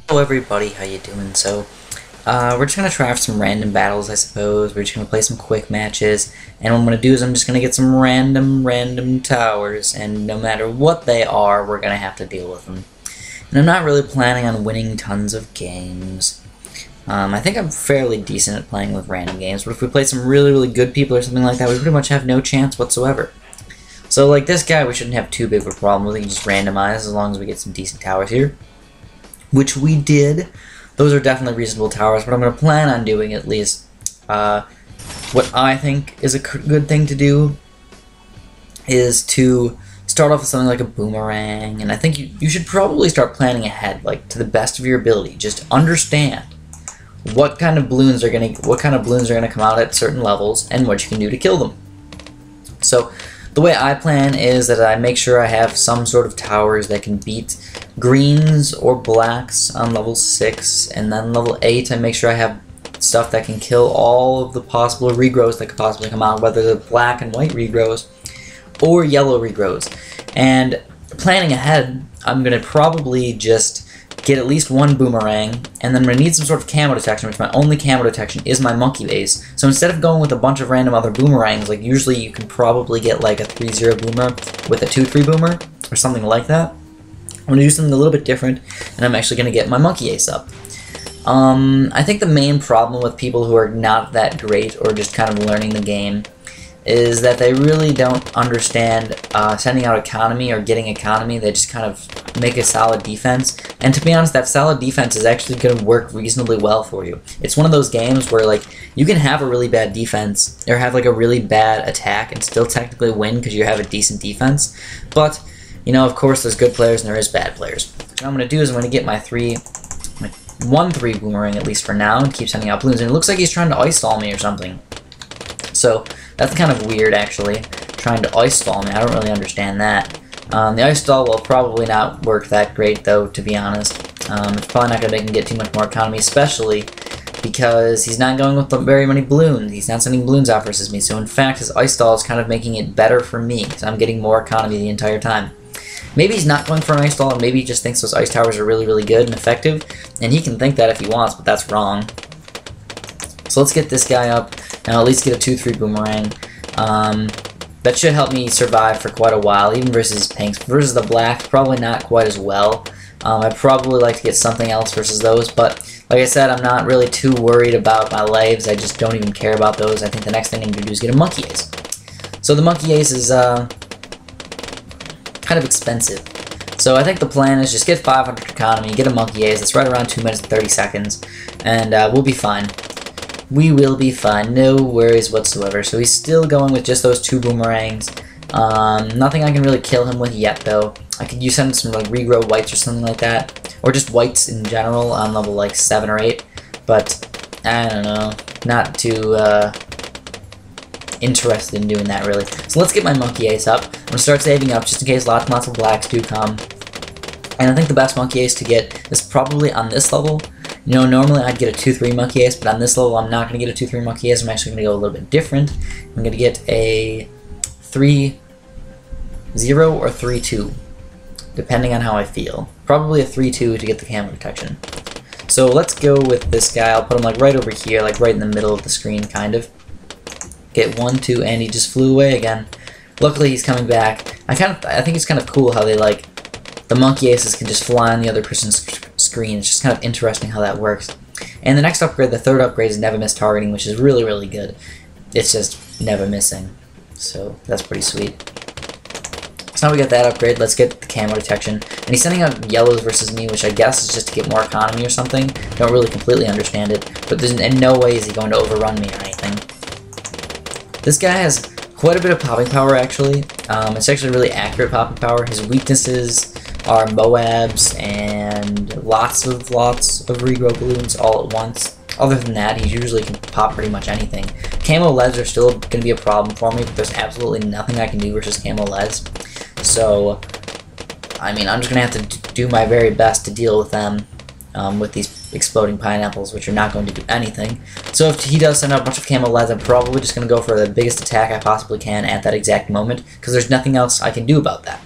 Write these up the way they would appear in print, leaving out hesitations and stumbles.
Hello everybody, how you doing? We're just gonna try out some random battles, I suppose. We're just gonna play some quick matches, and what I'm gonna do is I'm just gonna get some random towers, and no matter what they are, we're gonna have to deal with them. And I'm not really planning on winning tons of games. I think I'm fairly decent at playing with random games, but if we play some really good people or something like that, we pretty much have no chance whatsoever. So like this guy, we shouldn't have too big of a problem with. We can just randomize as long as we get some decent towers here. Which we did. Those are definitely reasonable towers, but I'm going to plan on doing at least what I think is a good thing to do is to start off with something like a boomerang, and I think you should probably start planning ahead, like to the best of your ability. Just understand what kind of balloons are gonna come out at certain levels and what you can do to kill them. So the way I plan is that I make sure I have some sort of towers that can beat greens or blacks on level 6, and then level 8 I make sure I have stuff that can kill all of the possible regrows that could possibly come out, whether they're black and white regrows or yellow regrows. And planning ahead, I'm going to probably just get at least one boomerang, and then I'm going to need some sort of camo detection, which my only camo detection is my monkey base. So instead of going with a bunch of random other boomerangs, like usually you can probably get like a 3-0 boomer with a 2-3 boomer, or something like that, I'm going to do something a little bit different, and I'm actually going to get my monkey ace up. I think the main problem with people who are not that great, or just kind of learning the game, is that they really don't understand sending out economy or getting economy. They just kind of make a solid defense, and to be honest, that solid defense is actually going to work reasonably well for you. It's one of those games where like you can have a really bad defense or have like a really bad attack and still technically win because you have a decent defense, but you know, of course there's good players and there is bad players. What I'm going to do is I'm going to get my 1-3 boomerang at least for now and keep sending out balloons, and it looks like he's trying to ice stall me or something. So that's kind of weird, actually, trying to ice stall me. I don't really understand that. The ice stall will probably not work that great, though, to be honest. It's probably not going to make him get too much more economy, especially because he's not going with very many balloons. He's not sending balloons out versus me. So in fact, his ice stall is kind of making it better for me, because I'm getting more economy the entire time. Maybe he's not going for an ice stall, and maybe he just thinks those ice towers are really good and effective, and he can think that if he wants, but that's wrong. So let's get this guy up, and I'll at least get a 2-3 boomerang. That should help me survive for quite a while, even versus pinks. Versus the black, probably not quite as well. I'd probably like to get something else versus those, but like I said, I'm not really too worried about my lives. I just don't even care about those. I think the next thing I'm going to do is get a monkey ace. So the monkey ace is kind of expensive. So I think the plan is just get 500 economy, get a monkey ace. That's right around 2 minutes and 30 seconds, and we'll be fine. We will be fine, no worries whatsoever. So he's still going with just those 2 boomerangs. Nothing I can really kill him with yet, though. I could use some like regrow whites or something like that, or just whites in general on level like 7 or 8. But I don't know, not too interested in doing that really. So let's get my monkey ace up. I'm gonna start saving up just in case lots and lots of blacks do come. And I think the best monkey ace to get is probably on this level. You know, normally I'd get a 2-3 monkey ace, but on this level I'm not going to get a 2-3 monkey ace. I'm actually going to go a little bit different. I'm going to get a 3-0 or 3-2, depending on how I feel. Probably a 3-2 to get the camo detection. So let's go with this guy. I'll put him like right over here, like right in the middle of the screen, kind of. Get 1-2, and he just flew away again. Luckily he's coming back. I think it's kind of cool how they like the monkey aces can just fly on the other person's screen. It's just kind of interesting how that works. And the next upgrade, the third upgrade, is never miss targeting, which is really good. It's just never missing. So that's pretty sweet. So now we got that upgrade. Let's get the camo detection. And he's sending out yellows versus me, which I guess is just to get more economy or something. Don't really completely understand it. But there's in no way is he going to overrun me or anything. This guy has quite a bit of popping power, actually. It's actually really accurate popping power. His weaknesses are Moabs and lots of regrow balloons all at once. Other than that, he usually can pop pretty much anything. Camo leads are still going to be a problem for me, but there's absolutely nothing I can do versus camo leads. So, I mean, I'm just going to have to do my very best to deal with them with these exploding pineapples, which are not going to do anything. So if he does send out a bunch of camo leads, I'm probably just going to go for the biggest attack I possibly can at that exact moment, because there's nothing else I can do about that.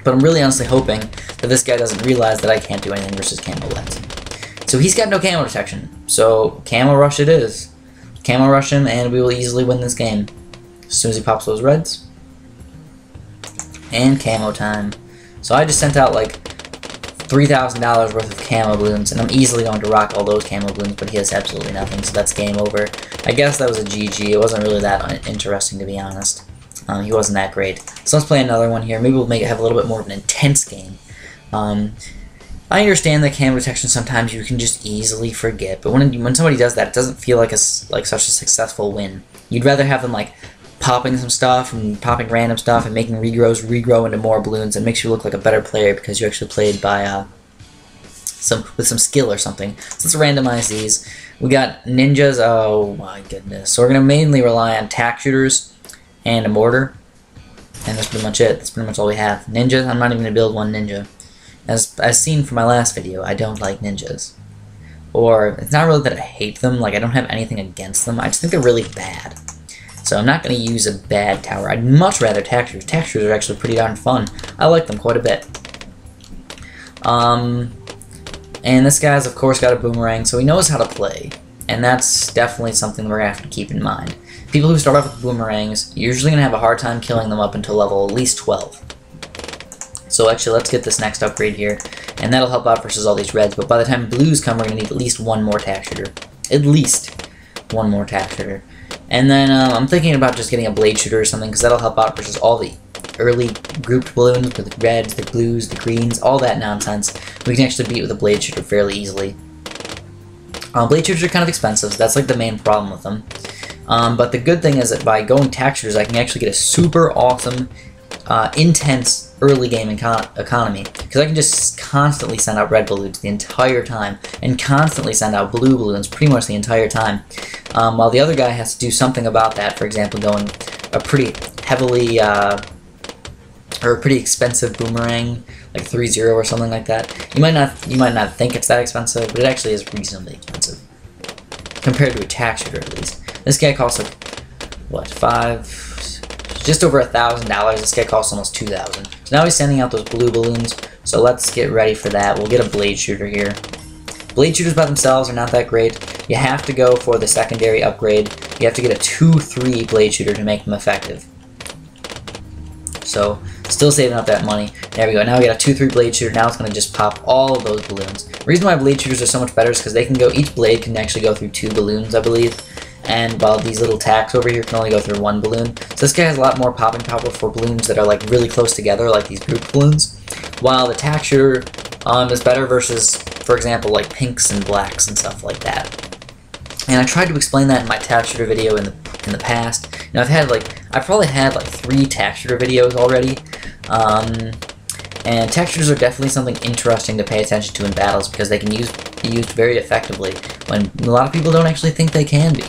But I'm really honestly hoping that this guy doesn't realize that I can't do anything versus camo leads. So he's got no camo detection. So camo rush it is. Camo rush him and we will easily win this game. As soon as he pops those reds. And camo time. So I just sent out like $3,000 worth of camo balloons, and I'm easily going to rock all those camo balloons, but he has absolutely nothing, so that's game over. I guess that was a GG. It wasn't really that interesting, to be honest. He wasn't that great. So let's play another one here. Maybe we'll make it have a little bit more of an intense game. I understand that camo detection sometimes you can just easily forget, but when somebody does that, it doesn't feel like such a successful win. You'd rather have them like popping some stuff and popping random stuff and making regrow into more balloons. It makes you look like a better player because you actually played by with some skill or something. So let's randomize these. We got ninjas. Oh my goodness. So we're gonna mainly rely on tack shooters and a mortar, and that's pretty much it. That's pretty much all we have. Ninjas. I'm not even gonna build one ninja. As seen from my last video, I don't like ninjas. Or it's not really that I hate them. Like I don't have anything against them. I just think they're really bad. So I'm not going to use a bad tower. I'd much rather tack shooters. Tack shooters are actually pretty darn fun. I like them quite a bit. And this guy's of course got a boomerang, so he knows how to play. And that's definitely something we're going to have to keep in mind. People who start off with boomerangs usually going to have a hard time killing them up until level at least 12. So actually let's get this next upgrade here. And that'll help out versus all these reds. But by the time blues come, we're going to need at least one more tack shooter. At least one more tack shooter. And then I'm thinking about just getting a blade shooter or something, because that'll help out versus all the early grouped balloons with the reds, the blues, the greens, all that nonsense. We can actually beat with a blade shooter fairly easily. Blade shooters are kind of expensive, so that's like the main problem with them. But the good thing is that by going tack shooters, I can actually get a super awesome, intense early game economy, because I can just constantly send out red balloons the entire time, and constantly send out blue balloons pretty much the entire time, while the other guy has to do something about that. For example, going a pretty heavily or a pretty expensive boomerang, like 3-0 or something like that. You might not think it's that expensive, but it actually is reasonably expensive compared to a tack shooter at least. This guy costs like what, just over $1,000. This guy costs almost 2,000. So now he's sending out those blue balloons. So let's get ready for that. We'll get a blade shooter here. Blade shooters by themselves are not that great. You have to go for the secondary upgrade. You have to get a 2-3 blade shooter to make them effective. So still saving up that money. There we go. Now we got a 2-3 blade shooter. Now it's going to just pop all of those balloons. The reason why blade shooters are so much better is because they can go. Each blade can actually go through 2 balloons, I believe. And while these little tacks over here can only go through 1 balloon. So this guy has a lot more popping power for balloons that are like really close together, like these group balloons. While the tack shooter is better versus, for example, like pinks and blacks and stuff like that. And I tried to explain that in my tack shooter video in the past. You know, I've probably had like 3 tack shooter videos already. And tack shooters are definitely something interesting to pay attention to in battles, because they can be used very effectively when a lot of people don't actually think they can be.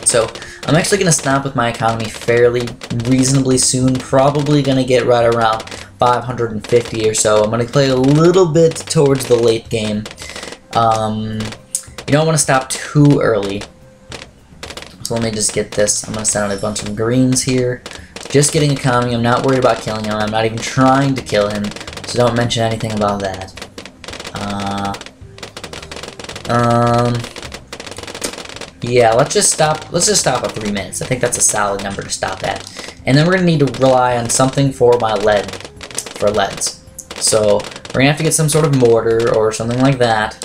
So I'm actually going to stop with my economy fairly reasonably soon. Probably going to get right around 550 or so. I'm going to play a little bit towards the late game. You don't want to stop too early. So let me just get this. I'm going to send out a bunch of greens here. Just getting economy. I'm not worried about killing him. I'm not even trying to kill him. So don't mention anything about that. Yeah, let's just stop at 3 minutes. I think that's a solid number to stop at. And then we're gonna need to rely on something for my leads. So we're gonna have to get some sort of mortar or something like that.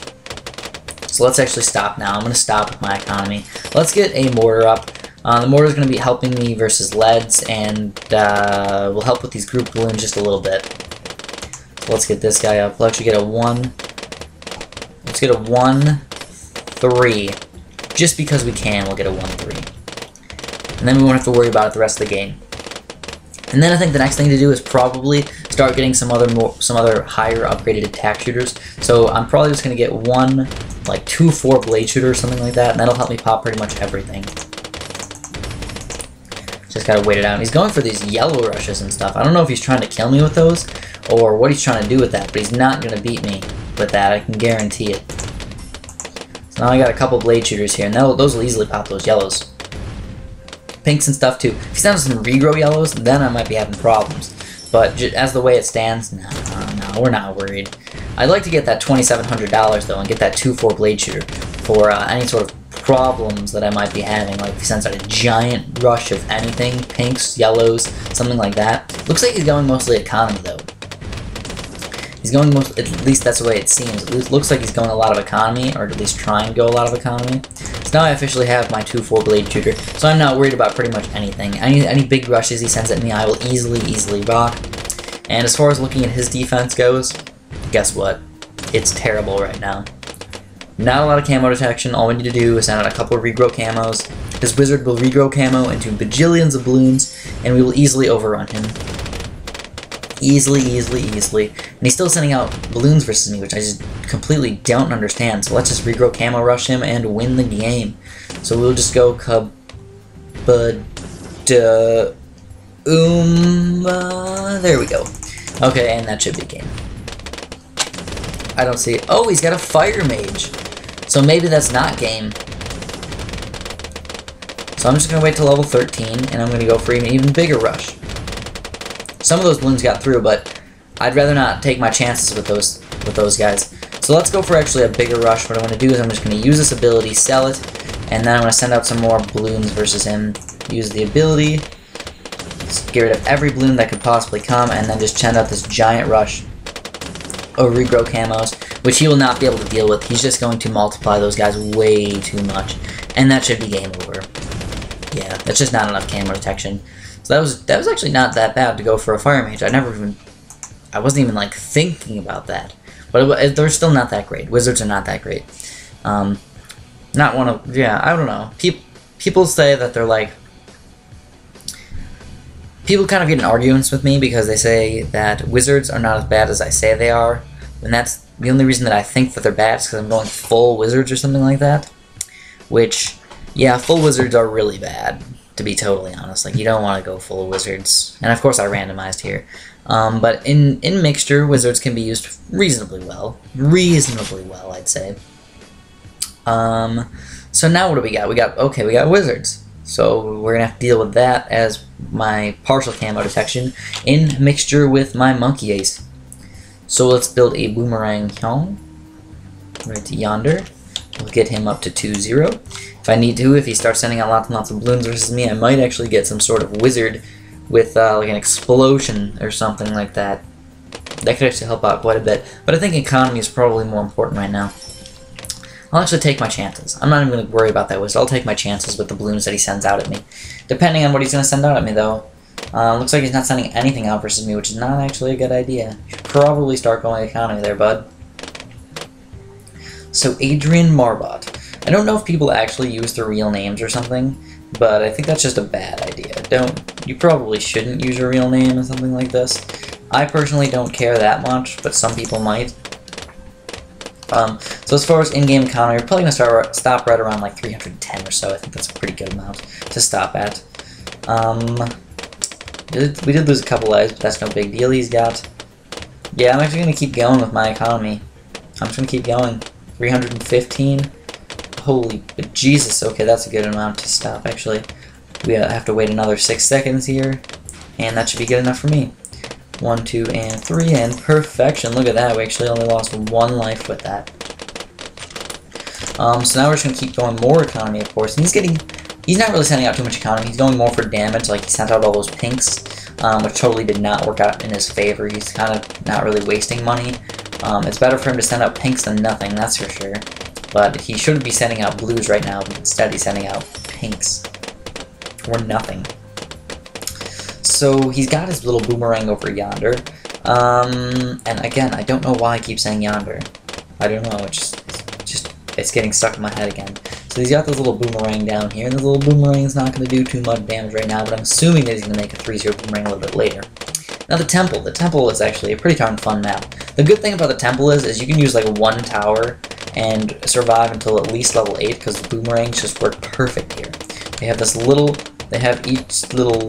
So let's actually stop now. I'm gonna stop with my economy. Let's get a mortar up. The mortar is gonna be helping me versus leads, and will help with these group balloons just a little bit. So let's get this guy up. We'll actually get a 1. Let's get a 1-3. Just because we can, we'll get a 1-3. And then we won't have to worry about it the rest of the game. And then I think the next thing to do is probably start getting some other higher upgraded attack shooters. So I'm probably just gonna get one, like 2-4 blade shooter or something like that, and that'll help me pop pretty much everything. Just gotta wait it out. And he's going for these yellow rushes and stuff. I don't know if he's trying to kill me with those, or what he's trying to do with that, but he's not gonna beat me with that, I can guarantee it. So now I got a couple blade shooters here, and those will easily pop those yellows. Pinks and stuff too. If he's down to some regrow yellows, then I might be having problems. But as the way it stands, no, we're not worried. I'd like to get that $2,700 though and get that 2-4 blade shooter for any sort of problems that I might be having, like if he sends out a giant rush of anything, pinks, yellows, something like that. Looks like he's going mostly economy though. He's going at least that's the way it seems. It looks like he's going a lot of economy, or at least trying to go a lot of economy. So now I officially have my 2-4 blade shooter, so I'm not worried about pretty much anything. Any big rushes he sends at me, I will easily rock. And as far as looking at his defense goes, guess what? It's terrible right now. Not a lot of camo detection. All we need to do is send out a couple of regrow camos. His wizard will regrow camo into bajillions of balloons, and we will easily overrun him. Easily. And he's still sending out balloons versus me, which I just completely don't understand. So let's just regrow camo rush him and win the game. So we'll just go there we go. Okay, and that should be game. I don't see it. Oh, he's got a fire mage. So maybe that's not game. So I'm just gonna wait till level 13, and I'm gonna go for an even bigger rush. Some of those balloons got through, but I'd rather not take my chances with those guys. So let's go for actually a bigger rush. What I want to do is I'm just going to use this ability, sell it, and then I'm going to send out some more balloons versus him. Use the ability, just get rid of every balloon that could possibly come, and then just send out this giant rush of regrow camos, which he will not be able to deal with. He's just going to multiply those guys way too much, and that should be game over. Yeah, that's just not enough camo detection. So that was actually not that bad to go for a fire mage. I wasn't even like thinking about that. But they're still not that great. Wizards are not that great. I don't know. People say that they're like, people kind of get in arguments with me because they say that wizards are not as bad as I say they are. And that's the only reason that I think that they're bad is because I'm going full wizards or something like that. Which, yeah, full wizards are really bad, to be totally honest. Like, you don't want to go full wizards. And of course I randomized here. But in mixture, wizards can be used reasonably well. I'd say. So now what do we got? We got wizards. So we're gonna have to deal with that as my partial camo detection in mixture with my monkey ace. So let's build a boomerang Hyung right yonder. We'll get him up to 2-0. If I need to, if he starts sending out lots and lots of balloons versus me, I might actually get some sort of wizard with like an explosion or something like that. That could actually help out quite a bit. But I think economy is probably more important right now. I'll actually take my chances. I'm not even going to worry about that wizard. I'll take my chances with the balloons that he sends out at me. Depending on what he's going to send out at me, though. Looks like he's not sending anything out versus me, which is not actually a good idea. You should probably start going economy there, bud. So, Adrian Marbot. I don't know if people actually use their real names or something, but I think that's just a bad idea. You probably shouldn't use your real name in something like this. I personally don't care that much, but some people might. So as far as in-game economy, we're probably going to stop right around like 310 or so. I think that's a pretty good amount to stop at. We did lose a couple lives, but that's no big deal. He's got... Yeah, I'm actually going to keep going with my economy. I'm just going to keep going. 315. Holy Jesus, okay, that's a good amount to stop, actually. We have to wait another 6 seconds here, and that should be good enough for me. 1, 2, and 3, and perfection. Look at that, we actually only lost 1 life with that. So now we're just going to keep going more economy, of course, and he's not really sending out too much economy. He's going more for damage, like he sent out all those pinks, which totally did not work out in his favor. He's kind of not really wasting money. It's better for him to send out pinks than nothing, that's for sure. But he shouldn't be sending out blues right now, but instead he's sending out pinks. Or nothing. So he's got his little boomerang over yonder. And again, I don't know why I keep saying yonder. I don't know, it's getting stuck in my head again. So he's got this little boomerang down here, and the little boomerang is not going to do too much damage right now, but I'm assuming that he's going to make a 3-0 boomerang a little bit later. Now the temple is actually a pretty darn fun map. The good thing about the temple is you can use like 1 tower and survive until at least level 8, because the boomerangs just work perfect here. They have each little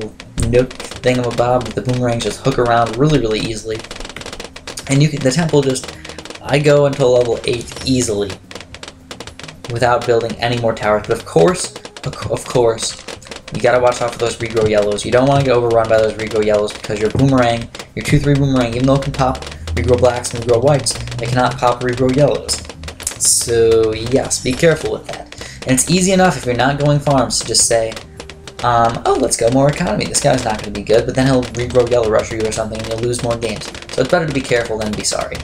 nook thingamabob that the boomerangs just hook around really easily. And the temple I go until level 8 easily, without building any more towers. But of course, you gotta watch out for those regrow yellows. You don't want to get overrun by those regrow yellows, because your boomerang your 2-3 boomerang, even though it can pop regrow blacks and regrow whites, it cannot pop or regrow yellows. So yes, be careful with that. And it's easy enough if you're not going farms to just say, oh, let's go more economy. This guy's not going to be good, but then he'll regrow yellow rusher you or something and you'll lose more games. So it's better to be careful than be sorry.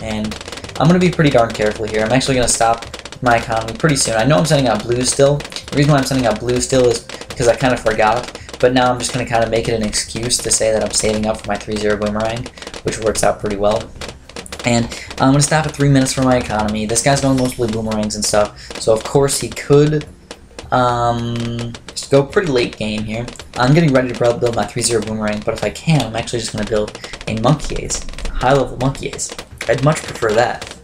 And I'm going to be pretty darn careful here. I'm actually going to stop my economy pretty soon. I know I'm sending out blue still. The reason why I'm sending out blue still is because I kind of forgot. But now I'm just going to kind of make it an excuse to say that I'm saving up for my 3-0 boomerang, which works out pretty well. And I'm going to stop at 3 minutes for my economy. This guy's going mostly boomerangs and stuff, so of course he could just go pretty late game here. I'm getting ready to build my 3-0 boomerang, but if I can, I'm actually just going to build a monkey ace, high-level monkey ace. I'd much prefer that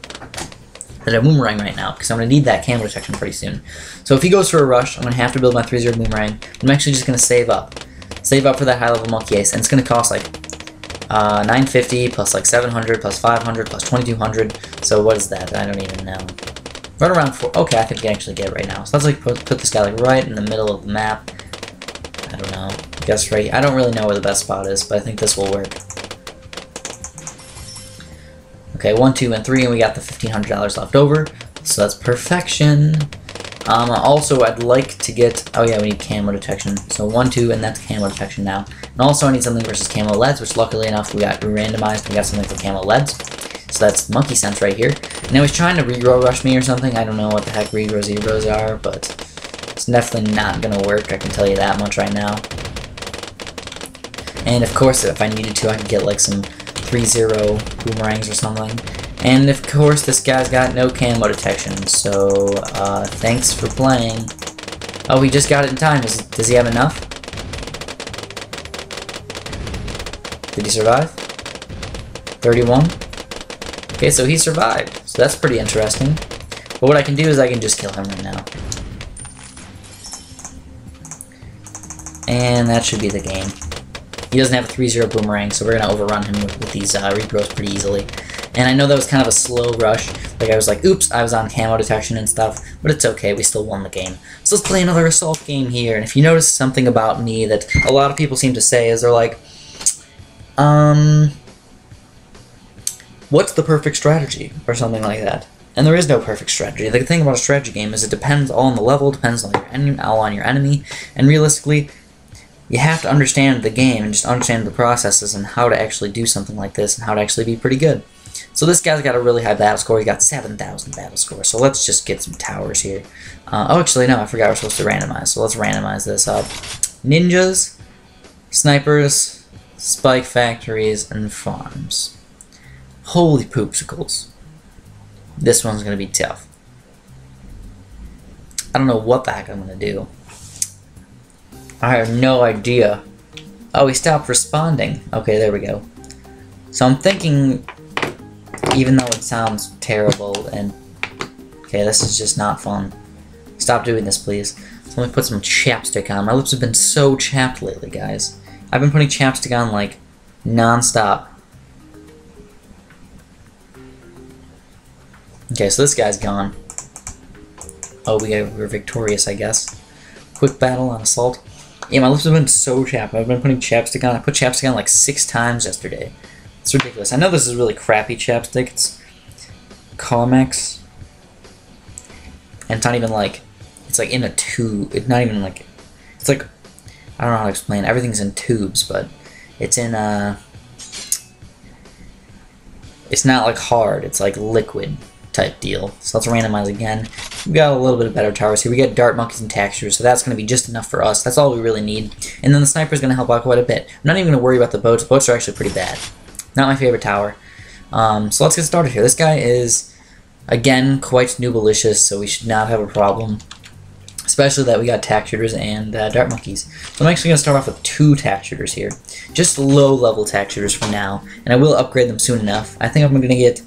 than a boomerang right now, because I'm going to need that camo detection pretty soon. So if he goes for a rush, I'm going to have to build my 3-0 boomerang. I'm actually just going to save up for that high-level monkey ace, and it's going to cost like 950 plus like 700 plus 500 plus 2200. So what is that? I don't even know. Right around 4. Okay, I think we can actually get it right now. So let's like put this guy like right in the middle of the map. I don't know. I guess right. I don't really know where the best spot is, but I think this will work. Okay, 1, 2, and 3, and we got the $1,500 left over. So that's perfection. Also, I'd like to get... Oh yeah, we need camo detection. So 1, 2, and that's camo detection now. And also I need something versus camo leads, which luckily enough we randomized. We got something for camo leads. So that's monkey sense right here. Now he's trying to regrow rush me or something. I don't know what the heck regrow zeros are, but it's definitely not going to work. I can tell you that much right now. And of course, if I needed to, I could get like some 3-0 boomerangs or something. And of course, this guy's got no camo detection, so thanks for playing. Oh, he just got it in time. Does he have enough? Did he survive? 31? Okay, so he survived. So that's pretty interesting. But what I can do is I can just kill him right now. And that should be the game. He doesn't have a 3-0 boomerang, so we're going to overrun him with these regrowths pretty easily. And I know that was kind of a slow rush. Like, I was like, oops, I was on camo detection and stuff. But it's okay, we still won the game. So let's play another assault game here. And if you notice something about me that a lot of people seem to say is they're like, what's the perfect strategy? Or something like that. And there is no perfect strategy. The thing about a strategy game is it depends all on the level, depends on your enemy, and realistically, you have to understand the game and just understand the processes and how to actually do something like this and how to actually be pretty good. So this guy's got a really high battle score. He got 7,000 battle score. So let's just get some towers here. Oh, actually, no, I forgot we're supposed to randomize. So let's randomize this up. Ninjas, snipers, spike factories, and farms. Holy poopsicles. This one's going to be tough. I don't know what the heck I'm going to do. I have no idea. Oh, he stopped responding. Okay, there we go. So I'm thinking, even though it sounds terrible and... Okay, this is just not fun. Stop doing this, please. So let me put some chapstick on. My lips have been so chapped lately, guys. I've been putting chapstick on, like, non-stop. Okay, so this guy's gone. Oh, we're victorious, I guess. Quick battle on assault. Yeah, my lips have been so chapped. I've been putting chapstick on. I put chapstick on like 6 times yesterday. It's ridiculous. I know this is really crappy chapstick. It's Comex. And it's not even like... It's like in a tube. It's not even like... It's like... I don't know how to explain. Everything's in tubes, but... It's in a... It's not like hard. It's like liquid type deal. So let's randomize again. We got a little bit of better towers here. We get dart monkeys and textures, so that's going to be just enough for us. That's all we really need. And then the sniper is going to help out quite a bit. I'm not even going to worry about the boats. Boats are actually pretty bad. Not my favorite tower. So let's get started here. This guy is, again, quite noobalicious, so we should not have a problem. Especially that we got tack shooters and dart monkeys. So I'm actually going to start off with 2 tack shooters here. Just low-level tack shooters for now. And I will upgrade them soon enough. I think I'm going to get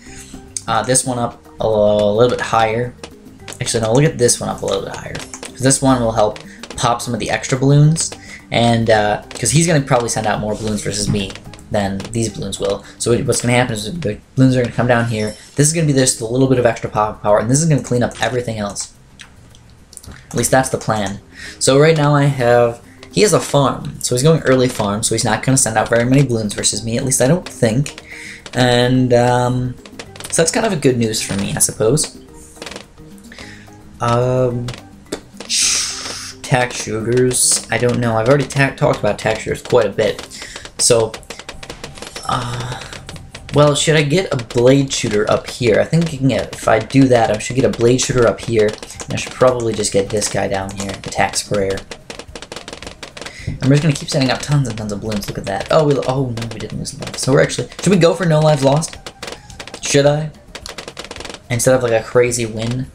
this one up a little bit higher. Actually, no, we'll get this one up a little bit higher. Because this one will help pop some of the extra balloons. And, because he's going to probably send out more balloons versus me than these balloons will. So what's going to happen is the balloons are going to come down here. This is going to be just a little bit of extra pop power. And this is going to clean up everything else. At least that's the plan. So right now he has a farm, so he's going early farm, so he's not going to send out very many balloons versus me, at least I don't think. And, so that's kind of a good news for me, I suppose. Tack shooters, I don't know. I've already talked about tack shooters quite a bit. So, well, should I get a blade shooter up here? I think you can get, if I do that, I should get a blade shooter up here. And I should probably just get this guy down here, the tack sprayer. And we're just going to keep sending out tons and tons of balloons. Look at that. Oh, oh no, we didn't lose lives. So we're actually, should we go for no lives lost? Should I? Instead of like a crazy win?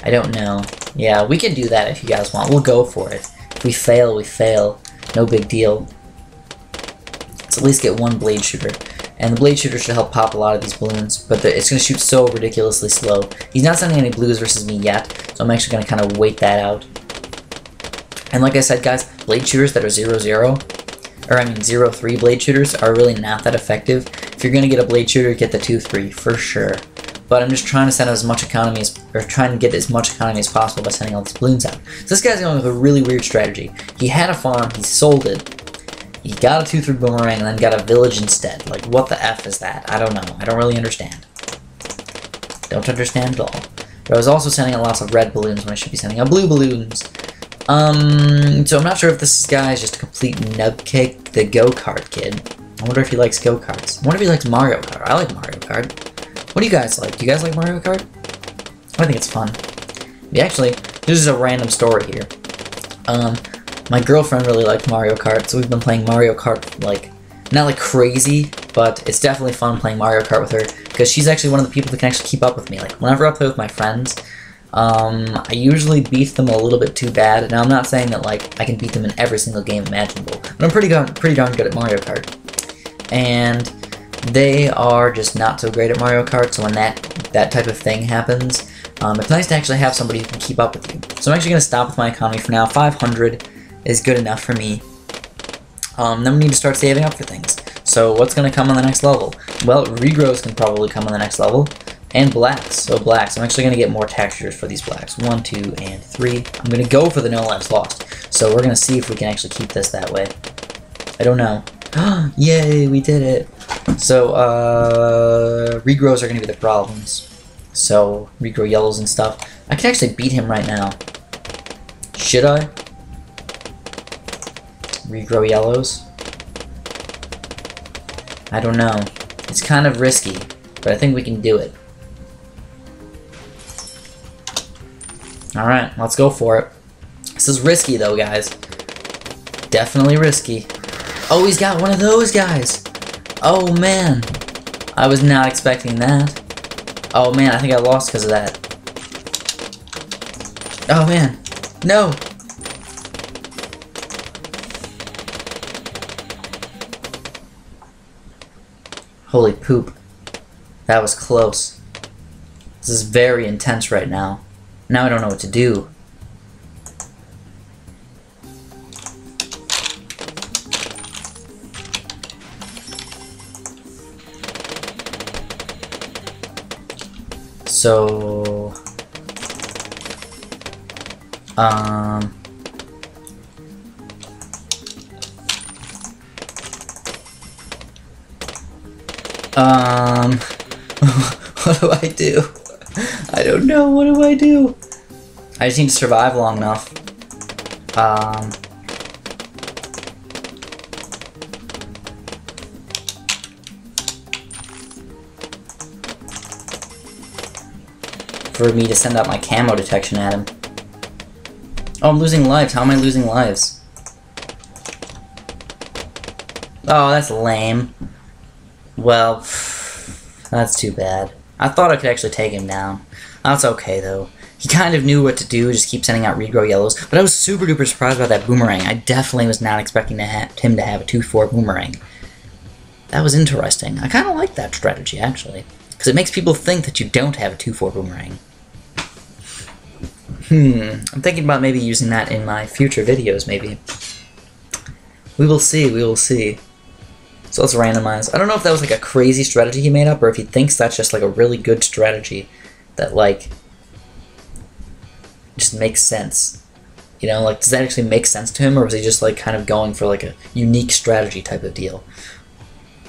I don't know. Yeah, we can do that if you guys want. We'll go for it. If we fail, we fail. No big deal. Let's at least get one blade shooter. And the blade shooter should help pop a lot of these balloons, but it's going to shoot so ridiculously slow. He's not sending any blues versus me yet, so I'm actually going to kind of wait that out. And like I said, guys, blade shooters that are 0-0, or I mean 0-3 blade shooters are really not that effective. If you're going to get a blade shooter, get the 2-3 for sure. But I'm just trying to send as much economy as, or trying to get as much economy as possible by sending all these balloons out. So this guy's going with a really weird strategy. He had a farm, he sold it, he got a 2-3 boomerang, and then got a village instead. Like, what the F is that? I don't know. I don't really understand. Don't understand at all. But I was also sending out lots of red balloons when I should be sending out blue balloons. So I'm not sure if this guy is just a complete nubcake, the go-kart kid. I wonder if he likes go-karts. I wonder if he likes Mario Kart. I like Mario Kart. What do you guys like? Do you guys like Mario Kart? I think it's fun. Yeah, actually, this is a random story here. My girlfriend really liked Mario Kart, so we've been playing Mario Kart, like, not like crazy, but it's definitely fun playing Mario Kart with her, because she's actually one of the people that can actually keep up with me. Like, whenever I play with my friends, I usually beat them a little bit too bad. Now, I'm not saying that, like, I can beat them in every single game imaginable, but I'm pretty darn good at Mario Kart. And they are just not so great at Mario Kart, so when that type of thing happens, it's nice to actually have somebody who can keep up with you. So I'm actually going to stop with my economy for now. 500 is good enough for me. Then we need to start saving up for things. So what's going to come on the next level? Well, regrows can probably come on the next level. And blacks. So blacks. I'm actually going to get more textures for these blacks. 1, 2, and 3. I'm going to go for the no lives lost. So we're going to see if we can actually keep this that way. I don't know. Yay, we did it. So, regrows are going to be the problems. So, regrow yellows and stuff. I can actually beat him right now. Should I? Regrow yellows? I don't know. It's kind of risky, but I think we can do it. Alright, let's go for it. This is risky though, guys. Definitely risky. Oh, he's got one of those guys! Oh man, I was not expecting that. Oh man, I think I lost because of that. Oh man, no! Holy poop. That was close. This is very intense right now. Now I don't know what to do. So, what do I do? I don't know, what do I do? I just need to survive long enough. For me to send out my camo detection at him. Oh, I'm losing lives. How am I losing lives? Oh, that's lame. Well, that's too bad. I thought I could actually take him down. That's okay, though. He kind of knew what to do, just keep sending out regrow yellows. But I was super duper surprised about that boomerang. I definitely was not expecting him to have a 2-4 boomerang. That was interesting. I kind of like that strategy, actually. Because it makes people think that you don't have a 2-4 boomerang. I'm thinking about maybe using that in my future videos, maybe. We will see, we will see. So let's randomize. I don't know if that was like a crazy strategy he made up, or if he thinks that's just like a really good strategy that like just makes sense You know, like, does that actually make sense to him, or was he just, like, kind of going for, like, a unique strategy type of deal?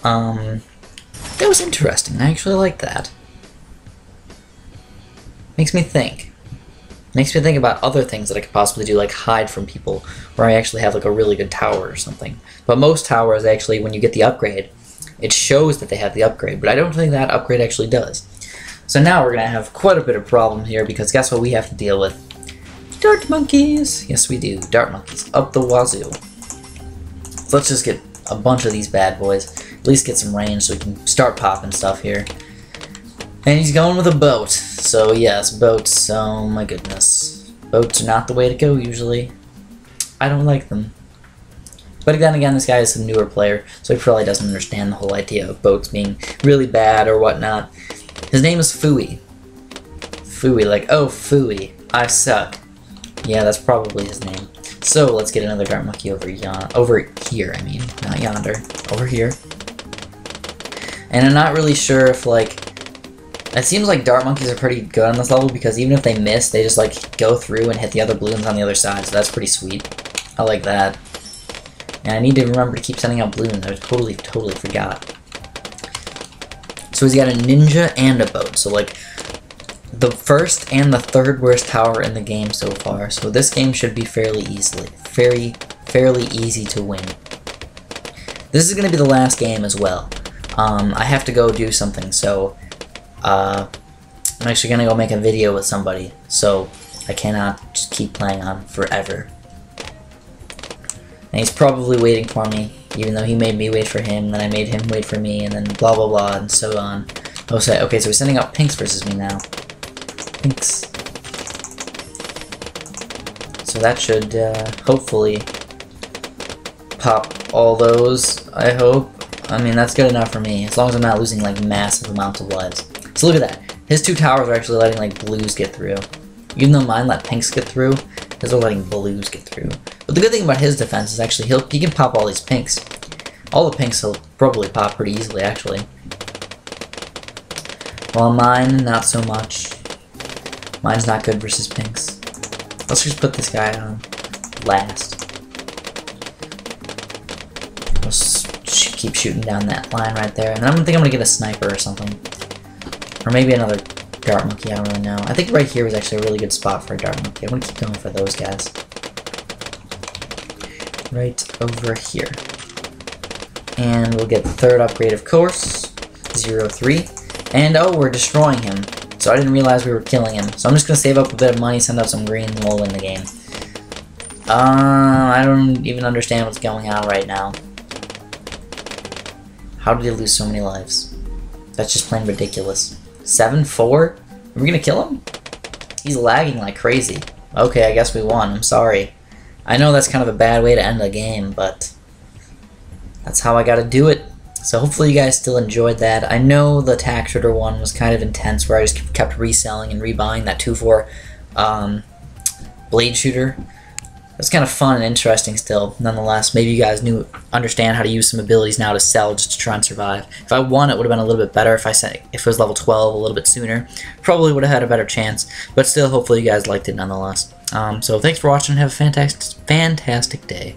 That was interesting. I actually like that. Makes me think. Makes me think about other things that I could possibly do, like hide from people, where I actually have, like, a really good tower or something. But most towers, actually, when you get the upgrade, it shows that they have the upgrade, but I don't think that upgrade actually does. So now we're going to have quite a bit of problem here, because guess what we have to deal with? Dart monkeys! Yes, we do. Dart monkeys. Up the wazoo. So let's just get a bunch of these bad boys. At least get some range so we can start popping stuff here. And he's going with a boat. So yes, boats. Oh my goodness. Boats are not the way to go usually. I don't like them. But then again, this guy is a newer player, so he probably doesn't understand the whole idea of boats being really bad or whatnot. His name is Fooey. Fooey, like, oh, Fooey, I suck. Yeah, that's probably his name. So let's get another dart monkey over here, I mean, not yonder, over here. And I'm not really sure if, like, it seems like dart monkeys are pretty good on this level, because even if they miss, they just, like, go through and hit the other balloons on the other side, so that's pretty sweet. I like that. And I need to remember to keep sending out balloons. I totally forgot. So he's got a ninja and a boat. So, like, the first and the third worst tower in the game so far. So this game should be fairly easy to win. This is going to be the last game as well. I have to go do something, so I'm actually going to go make a video with somebody. So I cannot just keep playing on forever. And he's probably waiting for me, even though he made me wait for him, then I made him wait for me, and then blah blah blah, and so on. Oh, so, okay, so we're sending out pinks versus me now. Pinks. So that should, hopefully, pop all those, I hope. I mean, that's good enough for me, as long as I'm not losing, like, massive amounts of lives. So look at that. His two towers are actually letting, like, blues get through. Even though mine let pinks get through, his are letting blues get through. But the good thing about his defense is actually he can pop all these pinks. All the pinks he'll probably pop pretty easily, actually. While mine, not so much. Mine's not good versus pinks. Let's just put this guy on last. Let's keep shooting down that line right there. And then I think I'm going to get a sniper or something. Or maybe another dart monkey, I don't really know. I think right here was actually a really good spot for a dart monkey. I'm going to keep going for those guys. Right over here. And we'll get the third upgrade, of course. 03. And oh, we're destroying him. So I didn't realize we were killing him. So I'm just going to save up a bit of money, send out some green, and we'll win the game. I don't even understand what's going on right now. How did he lose so many lives? That's just plain ridiculous. 7-4? Are we going to kill him? He's lagging like crazy. Okay, I guess we won. I'm sorry. I know that's kind of a bad way to end the game, but that's how I gotta do it. So hopefully you guys still enjoyed that. I know the tax shooter one was kind of intense, where I just kept reselling and rebuying that 2-4 blade shooter. It was kind of fun and interesting still, nonetheless. Maybe you guys understand how to use some abilities now to sell just to try and survive. If I won, it would have been a little bit better if it was level 12 a little bit sooner. Probably would have had a better chance, but still, hopefully you guys liked it nonetheless. So thanks for watching and have a fantastic day.